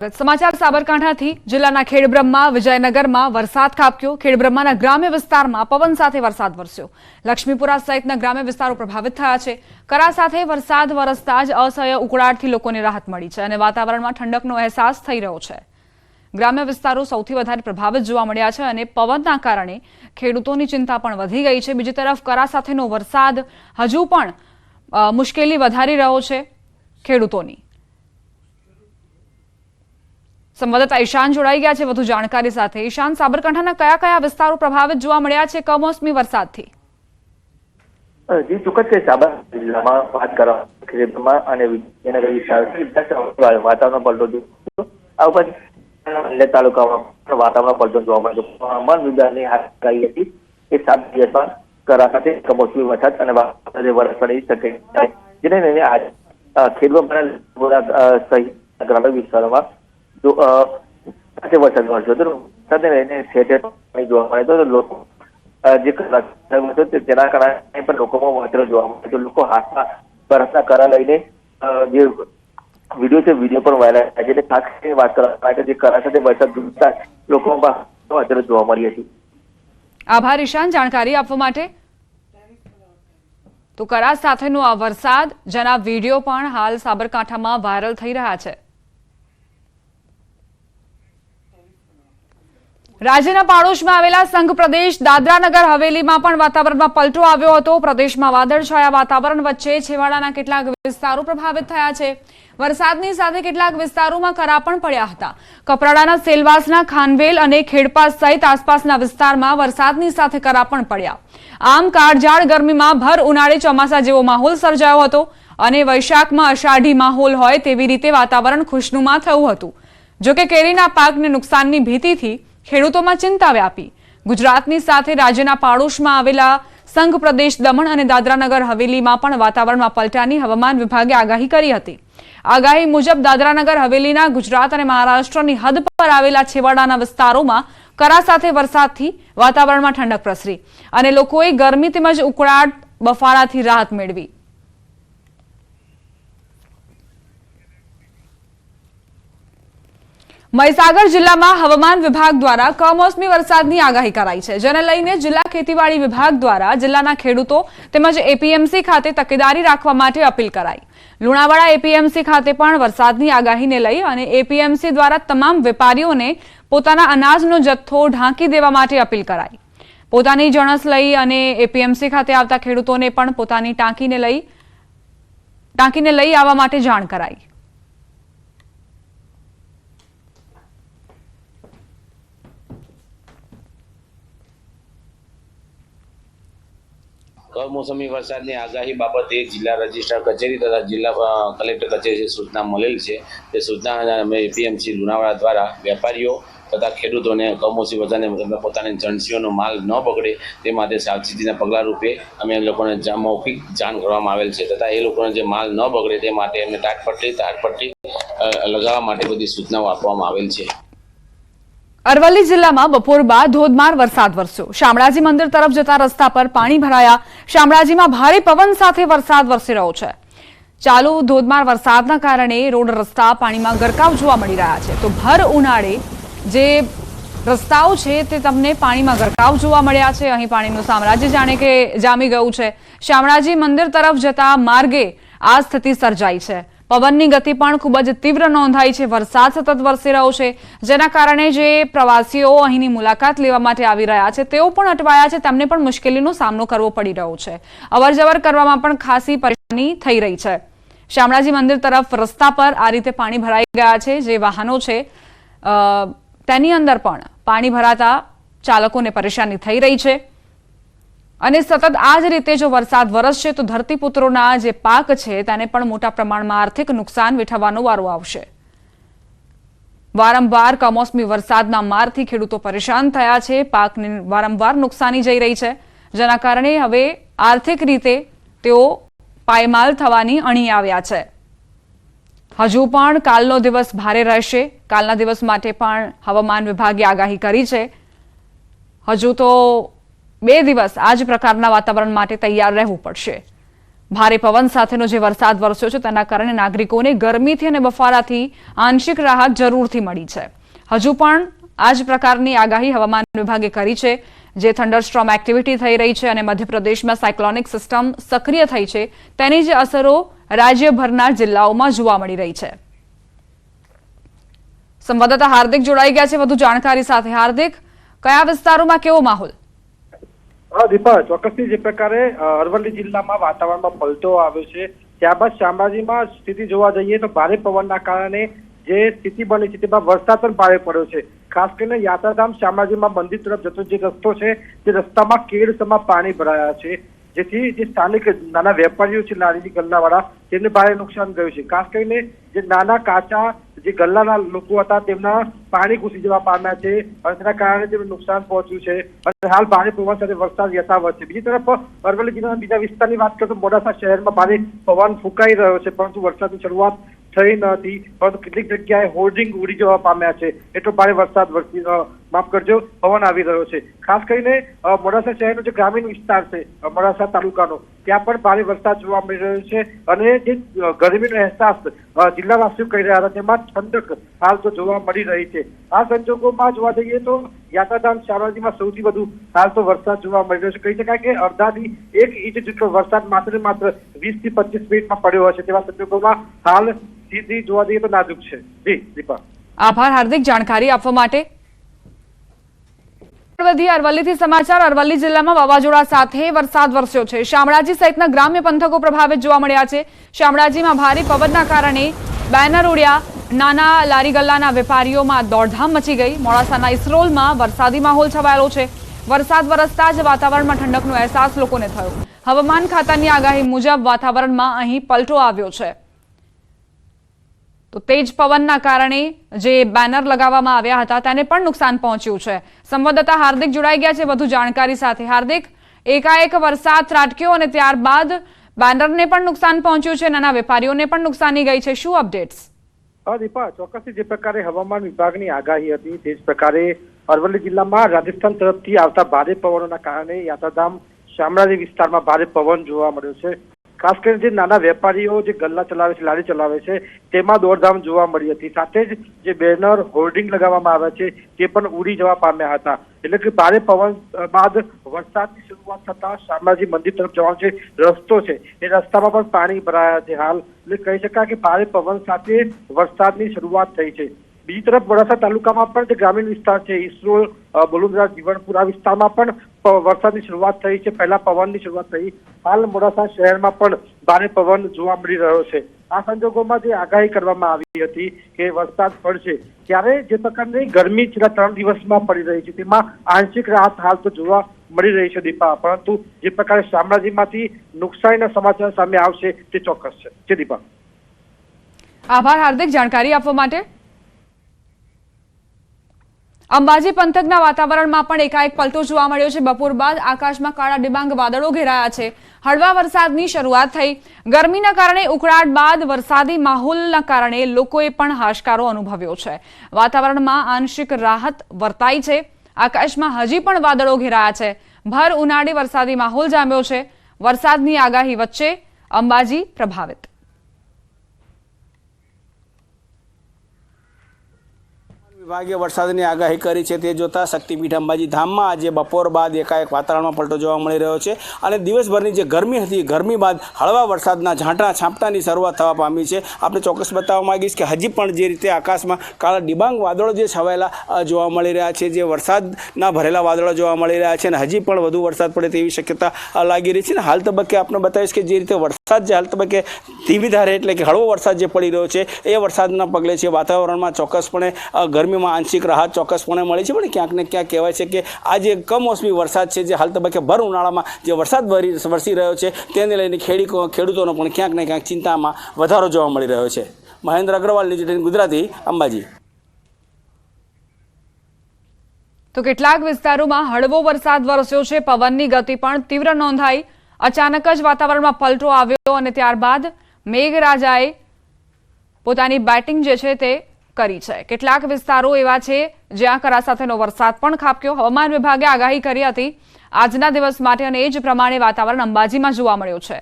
समाचार साबरकांठाथी जिल्लाना खेड़ब्रह्मा विजयनगરમાં વરસાદ ખાબક્યો। ખેડબ્રહ્માના ગ્રામ્ય વિસ્તારમાં પવન સાથે વરસાદ વરસ્યો। લક્ષ્મીપુરા સહિતના ગ્રામ્ય વિસ્તારો પ્રભાવિત થયા છે। કરા સાથે વરસાદ વરસતા જ અસહ્ય ઉકળાટથી લોકોને રાહત મળી છે અને વાતાવરણમાં ઠંડકનો અહેસાસ થઈ રહ્યો છે। ગ્રામ્ય વિસ્તારો સૌથી વધારે પ્રભાવિત જોવા મળ્યા છે અને પવનના કારણે ખેડૂતોની ચિંતા પણ વધી ગઈ છે। બીજી તરફ કરા સાથેનો વરસાદ હજુ પણ મુશ્કેલી વધારી રહ્યો છે ખેડૂતોની। संवाददाता ईशान जोड़ाई गया है વધુ जानकारी साथ। ईशान, साबरकांठाना कया कया विस्तारों प्रभावित जोवा मळ्या छे कमोसमी वरसादथी? जी ચોક્કસ સાબરકાંઠા જિલ્લામાં વાત કરવા ખેડબ્રહ્મા અને વિજયનગર વિસ્તારમાં વાતાવરણ પલટો જોયો। આ ઉપરાંત અન્ય તાલુકામાં વાતાવરણ પલટો જોવા મળ્યો। હવામાન વિભાગની આગાહી હતી કે 7 દિવસમાં કરા સાથે કમોસમી વરસાદ અને વાદળે વરસવાની શક્યતા છે, જેને લઈને આજ ખેડબ્રહ્માના સહિત ગ્રામ્ય વિસ્તારોમાં जो वरसाद वरस्यो तो સાથે લઈને પાણી જોવા મળે તો લોકો જે તેના કારણે પણ લોકોમાં વાદળો જોવા મળે તો લોકો હાથમાં બરફના કરા લઈને જે વિડીયો છે વિડીયો પણ વાયરલ થાય છે। એટલે ખાસ કરીને વાત કરવા માટે જે કરા સાથે વરસાદ જોતા લોકોમાં વાદળો જોવા મળી હતી। આભાર ઈશાન જાણકારી આપવા માટે। તો કરા સાથેનો આ વરસાદ જેના વિડીયો પણ હાલ સાબરકાંઠામાં વાયરલ થઈ રહ્યા છે। રાજ્યના પાડોશમાં આવેલા સંઘ પ્રદેશ દાદરાનગર હવેલીમાં પણ વાતાવરણમાં પલટો આવ્યો હતો। પ્રદેશમાં વાદળછાયા વાતાવરણ વચ્ચે છેવાડાના કેટલાક વિસ્તારો પ્રભાવિત થયા છે। વરસાદની સાથે કેટલાક વિસ્તારોમાં કરા પણ પડ્યા હતા। કપરાડાના સેલવાસના ખાનવેલ અને ખેડપાસ સહિત આસપાસના વિસ્તારમાં વરસાદની સાથે કરા પણ પડ્યા। આમ કાળઝાળ ગરમીમાં ભર ઉનાળે ચોમાસા જેવો માહોલ સર્જાયો હતો અને વૈશાખમાં અષાઢી માહોલ હોય તેવી રીતે વાતાવરણ ખુશનુમા થયું હતું। જોકે કેરીના પાકને નુકસાનની ભીતિથી ખેડૂતોમાં ચિંતા વ્યાપી। ગુજરાતની સાથે રાજ્યના પાડોશમાં આવેલા સંઘ પ્રદેશ દમણ અને દાદરાનગર હવેલીમાં પણ વાતાવરણમાં પલટાની હવામાન વિભાગે આગાહી કરી હતી। આગાહી મુજબ દાદરાનગર હવેલીના ગુજરાત અને મહારાષ્ટ્રની હદ પર આવેલા છેવાડાના વિસ્તારોમાં કરા સાથે વરસાદથી વાતાવરણમાં ઠંડક પ્રસરી અને લોકોએ ગરમી તેમજ ઉકળાટ બફારાથી રાહત મેળવી। મહીસાગર જિલ્લામાં હવામાન વિભાગ દ્વારા કમોસમી વરસાદની આગાહી કરાઈ છે, જેને લઈને જિલ્લા ખેતીવાડી વિભાગ દ્વારા જિલ્લાના ખેડૂતો તેમજ એપીએમસી ખાતે તકેદારી રાખવા માટે અપીલ કરાઈ। લુણાવાડા એપીએમસી ખાતે પણ વરસાદની આગાહીને લઈ અને એપીએમસી દ્વારા તમામ વેપારીઓને પોતાના અનાજનો જથ્થો ઢાંકી દેવા માટે અપીલ કરાઈ। પોતાની જણસ લઈ અને એપીએમસી ખાતે આવતા ખેડૂતોને પણ પોતાની ટાંકીને લઈ આવવા માટે જાણ કરાઈ। કમોસમી વરસાદની આગાહી બાબતે જિલ્લા રજિસ્ટ્રાર કચેરી તથા જિલ્લા કલેક્ટર કચેરી સૂચના મળેલ છે। તે સૂચના અમે એપીએમસી લુણાવાડા દ્વારા વેપારીઓ તથા ખેડૂતોને કમોસમી વરસાદને પોતાની જણસીઓનો માલ ન બગડે તે માટે સાવચેતીના પગલાં રૂપે અમે લોકોને મૌખિક જાણ કરવામાં આવેલ છે તથા એ લોકોને જે માલ ન બગડે તે માટે એમને તાટપટ્ટી લગાવવા માટે બધી સૂચનાઓ આપવામાં આવેલ છે। અરવલ્લી જિલ્લામાં બપોર બાદ ધોધમાર વરસાદ વરસ્યો। શામળાજી મંદિર તરફ જતા રસ્તા પર પાણી ભરાયા। શામળાજીમાં ભારે પવન સાથે વરસાદ વરસી રહ્યો છે। ચાલુ ધોધમાર વરસાદના કારણે રોડ રસ્તા પાણીમાં ગરકાવ જોવા મળી રહ્યા છે। તો ભર ઉનાળે જે રસ્તાઓ છે તે તમને પાણીમાં ગરકાવ જોવા મળ્યા છે। અહીં પાણીનું સામ્રાજ્ય જાણે કે જામી ગયું છે। શામળાજી મંદિર તરફ જતા માર્ગે આ સ્થિતિ સર્જાઈ છે। પવનની ગતિ પણ ખૂબ જ તીવ્ર નોંધાઈ છે। વરસાદ સતત વરસી રહ્યો છે, જેના કારણે જે પ્રવાસીઓ અહીંની મુલાકાત લેવા માટે આવી રહ્યા છે તેઓ પણ અટવાયા છે। તેમને પણ મુશ્કેલીનો સામનો કરવો પડી રહ્યો છે। અવરજવર કરવામાં પણ ખાસી પરેશાની થઈ રહી છે। શામળાજી મંદિર તરફ રસ્તા પર આ રીતે પાણી ભરાઈ ગયા છે। જે વાહનો છે તેની અંદર પણ પાણી ભરાતા ચાલકોને પરેશાની થઈ રહી છે અને સતત આ જ રીતે જો વરસાદ વરસશે તો ધરતીપુત્રોના જે પાક છે તેને પણ મોટા પ્રમાણમાં આર્થિક નુકસાન વેઠવવાનો વારો આવશે। વારંવાર કમોસમી વરસાદના મારથી ખેડૂતો પરેશાન થયા છે। પાકને વારંવાર નુકસાની જઈ રહી છે, જેના કારણે હવે આર્થિક રીતે તેઓ પાયમાલ થવાની અણી આવ્યા છે। હજુ પણ કાલનો દિવસ ભારે રહેશે। કાલના દિવસ માટે પણ હવામાન વિભાગે આગાહી કરી છે। હજુ તો 2 દિવસ આ જ પ્રકારના વાતાવરણ માટે તૈયાર રહેવું પડશે। ભારે પવન સાથેનો જે વરસાદ વરસ્યો છે તેના કારણે નાગરિકોને ગરમીથી અને બફારાથી આંશિક રાહત જરૂરથી મળી છે. હજુ પણ આ જ પ્રકારની આગાહી હવામાન વિભાગે કરી છે, જે થંડરસ્ટ્રોમ એક્ટિવિટી થઈ રહી છે અને મધ્યપ્રદેશમાં સાયક્લોનિક સિસ્ટમ સક્રિય થઈ છે તેની જ અસરો રાજ્યભરના જિલ્લાઓમાં જોવા મળી રહી છે. સંવાદદાતા હાર્દિક જોડાઈ ગયા છે વધુ જાણકારી સાથે. હાર્દિક, કયા વિસ્તારોમાં કેવો માહોલ? દીપા, ચોક્કસથી જે પ્રકારે અરવલ્લી જિલ્લામાં વાતાવરણમાં પલટો આવ્યો છે, ત્યારબાદ શામળાજીમાં સ્થિતિ જોવા જઈએ તો ભારે પવનના કારણે જે સ્થિતિ બની છે તેમાં વરસાદ પણ ભારે પડ્યો છે. ખાસ કરીને યાત્રાધામ શામળાજીમાં મંદિર તરફ જતો જે રસ્તો છે તે રસ્તામાં કેડસમાં પાણી ભરાયા છે, જેથી જે સ્થાનિક નાના વેપારીઓ છે લારીની ગલ્લાવાળા તેમને ભારે નુકસાન થયું છે. ખાસ કરીને જે નાના કાચા જે ગલ્લાના લોકો હતા તેમના પાણી ઘૂસી જવા પામ્યા છે અને તેના કારણે તેમને નુકસાન પહોંચ્યું છે અને હાલ ભારે પવન સાથે વરસાદ યથાવત છે. બીજી તરફ અરવલ્લી જિલ્લાના બીજા વિસ્તારની વાત કરીએ તો મોડાસા શહેરમાં ભારે પવન ફૂંકાઈ રહ્યો છે, પરંતુ વરસાદની શરૂઆત થઈ નથી, પરંતુ કેટલીક જગ્યાએ હોર્ડિંગ ઉડી જવા પામ્યા છે. એટલો ભારે વરસાદ પવન આવી રહ્યો છે. ખાસ કરીને મોડાસા શહેરનો જે ગ્રામીણ વિસ્તાર છે મોડાસા તાલુકાનો, ત્યાં પણ ભારે વરસાદ જોવા મળી રહ્યો છે અને જે ગરમીનો અહેસાસ જિલ્લાવાસીઓ કરી રહ્યા હતા તેમાં ઠંડક હાલ તો જોવા મળી રહી છે. આ સંજોગોમાં જોવા જઈએ તો યાત્રાધામ શામળાજીમાં સૌથી વધુ હાલ તો વરસાદ જોવા મળી રહ્યો છે. કહી શકાય કે અડધાથી 1 ઇંચ જેટલો વરસાદ માત્ર 20 થી 25 મિનિટમાં પડ્યો હશે તેવા સંજોગોમાં હાલ સ્થિતિ જોવા જઈએ તો નાજુક છે. જી દીપા, આભાર હાર્દિક જાણકારી આપવા માટે. અરવલ્લીથી સમાચાર. અરવલ્લી જિલ્લામાં વાવાઝોડા સાથે વરસાદ વરસ્યો છે. શામળાજી સહિતના ગ્રામ્ય પંથકો પ્રભાવિત જોવા મળ્યા છે. શામળાજીમાં ભારે પવનના કારણે બેનર ઉડ્યા. નાના લારી ગલ્લાના વેપારીઓમાં દોડધામ મચી ગઈ. મોડાસાના ઇસરોલમાં વરસાદી માહોલ છવાયેલો છે. વરસાદ વરસતા જ વાતાવરણમાં ઠંડકનો અહેસાસ લોકોને થયો. હવામાન ખાતાની આગાહી મુજબ વાતાવરણમાં અહીં પલટો આવ્યો છે. તો તેજ પવનના કારણે જે બેનર લગાવવામાં આવ્યા હતા તેને પણ નુકસાન પહોંચ્યું છે. સંવાદદાતા હાર્દિક જોડાઈ ગયા છે વધુ જાણકારી સાથે. હાર્દિક, એકાએક વરસાદ ત્રાટક્યો અને ત્યારબાદ બેનરને પણ નુકસાન પહોંચ્યું છે, નાના વેપારીઓને પણ નુકસાની ગઈ છે. શું અપડેટ્સ? દીપા, ચોક્કસથી જે પ્રકારે હવામાન વિભાગની આગાહી હતી તે જ પ્રકારે અરવલ્લી જિલ્લામાં રાજસ્થાન તરફથી આવતા ભારે પવનોના કારણે યાત્રાધામ શામળાજી વિસ્તારમાં ભારે પવન જોવા મળ્યો છે. ખાસ કરીને જે નાના વેપારીઓ જે ગલ્લા ચલાવે છે, લારી ચલાવે છે, તેમાં દોડધામ જોવા મળી હતી. સાથે જ જે બેનર હોર્ડિંગ લગાવવામાં આવ્યા છે તે પણ ઉડી જવા પામ્યા હતા. એટલે કે ભારે પવન બાદ વરસાદની શરૂઆત થતા શામળાજી મંદિર તરફ જવાનો જે રસ્તો છે એ રસ્તામાં પણ પાણી ભરાયા છે હાલ. એટલે કહી શકાય કે ભારે પવન સાથે વરસાદની શરૂઆત થઈ છે. બીજી તરફ મોડાસા તાલુકામાં પણ જે ગ્રામીણ વિસ્તાર છે ઇસરોલ, બલુંદ્રા, જીવણપુર, આ વિસ્તારમાં પણ વરસાદની શરૂઆત થઈ છે. પહેલા પવનની શરૂઆત થઈ. હાલ મોડાસા શહેરમાં પણ ભારે પવન જોવા મળી રહ્યો છે. આ સંજોગોમાં જે આગાહી કરવામાં આવી હતી કે વરસાદ પડશે, ત્યારે જે પ્રકારની ગરમી છેલ્લા 3 દિવસમાં પડી રહી છે તેમાં આંશિક રાહત હાલ તો જોવા મળી રહી છે દીપા. પરંતુ જે પ્રકારે શામળાજીમાંથી નુકસાનીના સમાચાર સામે આવશે તે ચોક્કસ છે. દીપા, આભાર હાર્દિક જાણકારી આપવા માટે. અંબાજી પંથકના વાતાવરણમાં પણ એકાએક પલટો જોવા મળ્યો છે. બપોર બાદ આકાશમાં કાળા ડિબાંગ વાદળો ઘેરાયા છે. હળવા વરસાદની શરૂઆત થઈ. ગરમીના કારણે ઉકળાટ બાદ વરસાદી માહોલના કારણે લોકોએ પણ હાશકારો અનુભવ્યો છે. વાતાવરણમાં આંશિક રાહત વર્તાઈ છે. આકાશમાં હજી પણ વાદળો ઘેરાયા છે. ભર ઉનાળે વરસાદી માહોલ જામ્યો છે. વરસાદની આગાહી વચ્ચે અંબાજી પ્રભાવિત. વિભાગે વરસાદની આગાહી કરી છે તે જોતા શક્તિપીઠ અંબાજી ધામમાં આજે બપોર બાદ એકાએક વાતાવરણમાં પલટો જોવા મળી રહ્યો છે અને દિવસભરની જે ગરમી હતી ગરમી બાદ હળવા વરસાદના છાંટાની શરૂઆત થવા પામી છે. આપણે ચોક્કસ બતાવવા માંગીશ કે હજી પણ જે રીતે આકાશમાં કાળા ડિબાંગ વાદળો જે છવાયેલા જોવા મળી રહ્યા છે, જે વરસાદના ભરેલા વાદળો જોવા મળી રહ્યા છે અને હજી પણ વધુ વરસાદ પડે તેવી શક્યતા લાગી રહી છે. ને હાલ તબક્કે આપણે બતાવીશ કે જે રીતે વરસાદ જે હાલ તબક્કે ધીમી ધારે એટલે કે હળવો વરસાદ જે પડી રહ્યો છે એ વરસાદના પગલે છે વાતાવરણમાં ચોક્કસપણે ગરમીમાં આંશિક રાહત ચોક્કસપણે મળી છે. પણ ક્યાંક ને ક્યાંક કહેવાય છે કે આ જે કમોસમી વરસાદ છે જે હાલ તબક્કે ભર ઉનાળામાં જે વરસાદ વરસી રહ્યો છે તેને લઈને ખેડૂતોનો પણ ક્યાંક ને ક્યાંક ચિંતામાં વધારો જોવા મળી રહ્યો છે. મહેન્દ્ર અગ્રવાલ, ન્યૂઝ ગુજરાતી, અંબાજી. તો કેટલાક વિસ્તારોમાં હળવો વરસાદ વરસ્યો છે. પવનની ગતિ પણ તીવ્ર નોંધાઈ. અચાનક જ વાતાવરણમાં પલટો આવ્યો અને ત્યારબાદ મેઘરાજાએ પોતાની બેટિંગ જે છે તે કરી છે. કેટલાક વિસ્તારો એવા છે જ્યાં કરા સાથેનો વરસાદ પણ ખાબક્યો. હવામાન વિભાગે આગાહી કરી હતી આજના દિવસ માટે અને એ જ પ્રમાણે વાતાવરણ અંબાજીમાં જોવા મળ્યું છે.